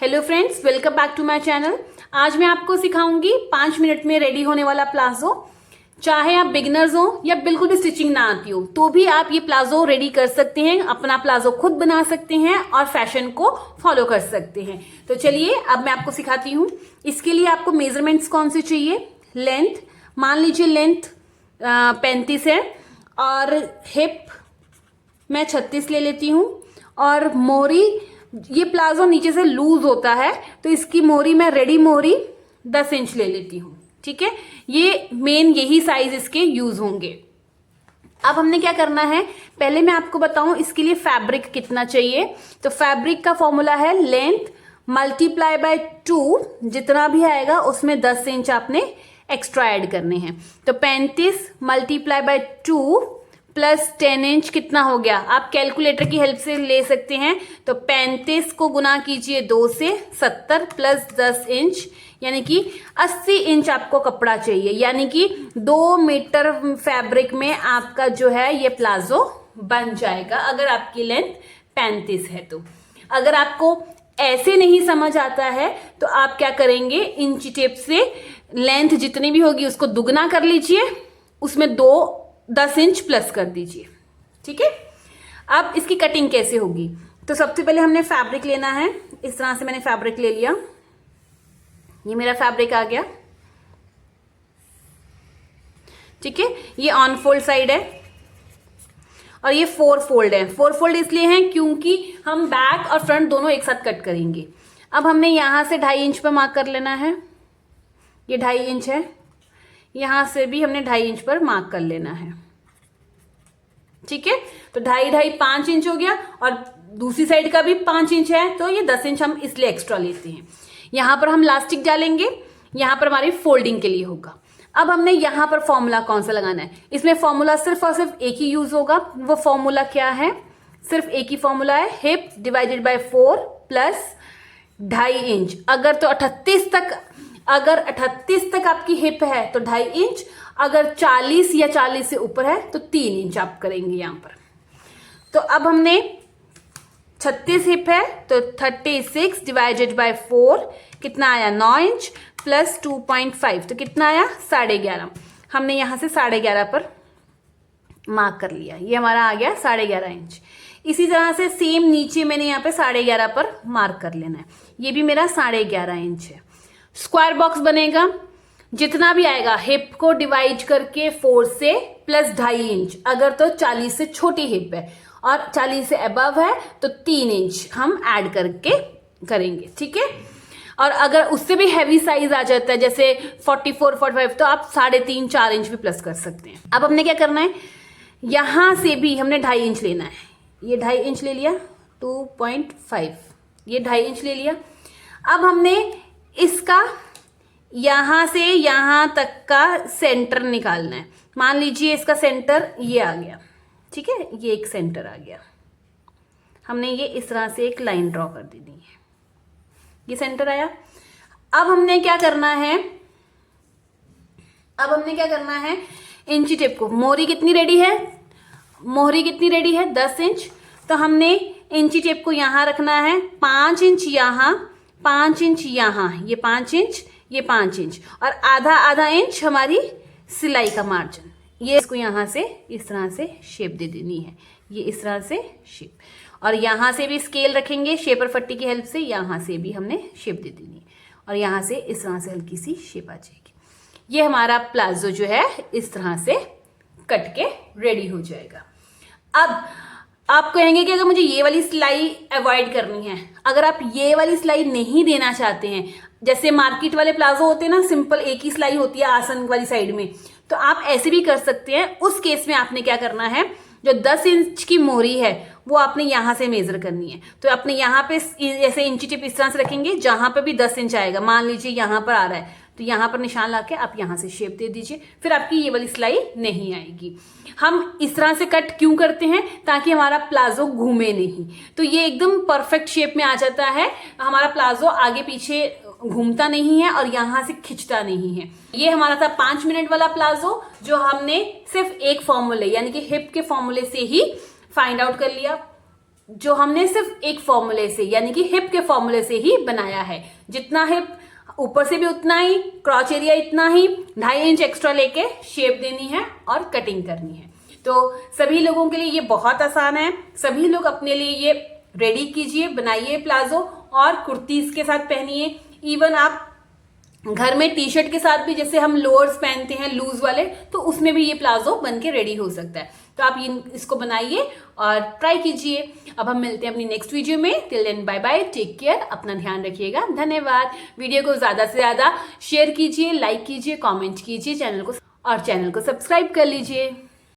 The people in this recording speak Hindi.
Hello friends, welcome back to my channel. आज मैं आपको सिखाऊंगी 5 मिनट में रेडी होने वाला प्लाजो। चाहे आप बिगिनर्स हो या बिल्कुल भी स्टिचिंग ना आती हो तो भी आप ये प्लाजो रेडी कर सकते हैं, अपना प्लाजो खुद बना सकते हैं और फैशन को फॉलो कर सकते हैं। तो चलिए अब मैं आपको सिखाती हूँ। इसके लिए आपको मेजरमेंट्स कौन से चाहिए। लेंथ, मान लीजिए लेंथ 35 है और हिप मैं 36 ले लेती हूँ। और मोहरी, ये प्लाजो नीचे से लूज होता है तो इसकी मोहरी मैं रेडी मोहरी 10 इंच ले लेती हूँ। ठीक है, ये मेन यही साइज इसके यूज होंगे। अब हमने क्या करना है, पहले मैं आपको बताऊं इसके लिए फैब्रिक कितना चाहिए। तो फैब्रिक का फॉर्मूला है लेंथ मल्टीप्लाई बाय 2, जितना भी आएगा उसमें 10 इंच आपने एक्स्ट्रा ऐड करने हैं। तो 35 मल्टीप्लाई बाय 2 प्लस 10 इंच कितना हो गया, आप कैलकुलेटर की हेल्प से ले सकते हैं। तो 35 को गुना कीजिए 2 से, 70 प्लस 10 इंच यानी कि 80 इंच आपको कपड़ा चाहिए। यानी कि 2 मीटर फैब्रिक में आपका जो है ये प्लाजो बन जाएगा, अगर आपकी लेंथ 35 है तो। अगर आपको ऐसे नहीं समझ आता है तो आप क्या करेंगे, इंची टेप से लेंथ जितनी भी होगी उसको दुगना कर लीजिए, उसमें 10 इंच प्लस कर दीजिए। ठीक है, अब इसकी कटिंग कैसे होगी। तो सबसे पहले हमने फैब्रिक लेना है। इस तरह से मैंने फैब्रिक ले लिया, ये मेरा फैब्रिक आ गया। ठीक है, ये ऑन फोल्ड साइड है और ये 4 फोल्ड है। 4 फोल्ड इसलिए है क्योंकि हम बैक और फ्रंट दोनों एक साथ कट करेंगे। अब हमने यहां से 2.5 इंच पर मार्क कर लेना है, ये 2.5 इंच है। यहां से भी हमने 2.5 इंच पर मार्क कर लेना है। ठीक है, तो 2.5 5 इंच हो गया और दूसरी साइड का भी 5 इंच है, तो ये 10 इंच हम इसलिए एक्स्ट्रा लेते हैं। यहां पर हम लास्टिक डालेंगे, यहां पर हमारी फोल्डिंग के लिए होगा। अब हमने यहां पर फॉर्मूला कौन सा लगाना है, इसमें फॉर्मूला सिर्फ और सिर्फ एक ही यूज होगा। वो फॉर्मूला क्या है, सिर्फ एक ही फॉर्मूला है, hip divided by 4 plus 2.5 inch. अगर 38 तक आपकी हिप है तो 2.5 इंच, अगर 40 या 40 से ऊपर है तो 3 इंच आप करेंगे यहां पर। तो अब हमने 36 हिप है तो 36 डिवाइडेड बाय 4 कितना आया, 9 इंच प्लस 2.5 तो कितना आया, 11.5। हमने यहां से 11.5 पर मार्क कर लिया, ये हमारा आ गया 11.5 इंच। इसी तरह से सेम नीचे मैंने यहाँ पे 11.5 पर मार्क कर लेना है, ये भी मेरा 11.5 इंच है। स्क्वायर बॉक्स बनेगा, जितना भी आएगा हिप को डिवाइड करके 4 से प्लस 2.5 इंच। अगर तो 40 से छोटी हिप है और 40 से अबव है तो 3 इंच हम ऐड करके करेंगे। ठीक है, और अगर उससे भी हैवी साइज आ जाता है जैसे 44 45 तो आप 3.5 4 इंच भी प्लस कर सकते हैं। अब हमने क्या करना है, यहां से भी हमने 2.5 इंच लेना है। ये 2.5 इंच ले लिया, 2.5, ये 2.5 इंच ले लिया। अब हमने इसका यहां से यहां तक का सेंटर निकालना है। मान लीजिए इसका सेंटर ये आ गया। ठीक है, ये एक सेंटर आ गया, हमने ये इस तरह से एक लाइन ड्रॉ कर देनी है, ये सेंटर आया। अब हमने क्या करना है, इंची टेप को, मोहरी कितनी रेडी है 10 इंच। तो हमने इंची टेप को यहां रखना है, 5 इंच यहां, 5 इंच यहां, ये 5 इंच, ये 5 इंच और आधा इंच हमारी सिलाई का मार्जिन। ये इसको यहां से इस तरह से शेप दे देनी है, ये इस तरह से शेप। और यहां से भी स्केल रखेंगे शेपर पट्टी की हेल्प से, यहां से भी हमने शेप दे देनी है और यहां से इस तरह से हल्की सी शेप आ जाएगी। ये हमारा प्लाजो जो है इस तरह से कट के रेडी हो जाएगा। अब आप कहेंगे कि अगर मुझे ये वाली सिलाई अवॉइड करनी है, अगर आप ये वाली सिलाई नहीं देना चाहते हैं, जैसे मार्केट वाले प्लाजो होते हैं ना, सिंपल एक ही सिलाई होती है आसन वाली साइड में, तो आप ऐसे भी कर सकते हैं। उस केस में आपने क्या करना है, जो 10 इंच की मोहरी है वो आपने यहां से मेजर करनी है। तो आपने यहां पे ऐसे इंची टिप इस तरह से रखेंगे, जहां पे भी 10 इंच आएगा, मान लीजिए यहां पर आ रहा है तो यहां पर निशान लाके आप यहां से शेप दे दीजिए, फिर आपकी ये वाली सिलाई नहीं आएगी। हम इस तरह से कट क्यों करते हैं, ताकि हमारा प्लाजो घूमे नहीं, तो ये एकदम परफेक्ट शेप में आ जाता है। हमारा प्लाजो आगे पीछे घूमता नहीं है और यहां से खिंचता नहीं है। ये हमारा था 5 मिनट वाला प्लाजो, जो हमने सिर्फ एक फॉर्मूले यानी कि हिप के फॉर्मूले से ही फाइंड आउट कर लिया। जो हमने सिर्फ एक फॉर्मूले से यानी कि हिप के फॉर्मूले से ही बनाया है। जितना हिप ऊपर से भी उतना ही, क्रॉच एरिया इतना ही, 2.5 इंच एक्स्ट्रा लेके शेप देनी है और कटिंग करनी है। तो सभी लोगों के लिए ये बहुत आसान है। सभी लोग अपने लिए ये रेडी कीजिए, बनाइए प्लाजो और कुर्तीज के साथ पहनिए। इवन आप घर में टी शर्ट के साथ भी, जैसे हम लोअर्स पहनते हैं लूज वाले, तो उसमें भी ये प्लाजो बन के रेडी हो सकता है। तो आप इसको बनाइए और ट्राई कीजिए। अब हम मिलते हैं अपनी नेक्स्ट वीडियो में। Till then bye bye, take care, अपना ध्यान रखिएगा। धन्यवाद। वीडियो को ज्यादा से ज्यादा शेयर कीजिए, लाइक कीजिए, कमेंट कीजिए, चैनल को सब्सक्राइब कर लीजिए।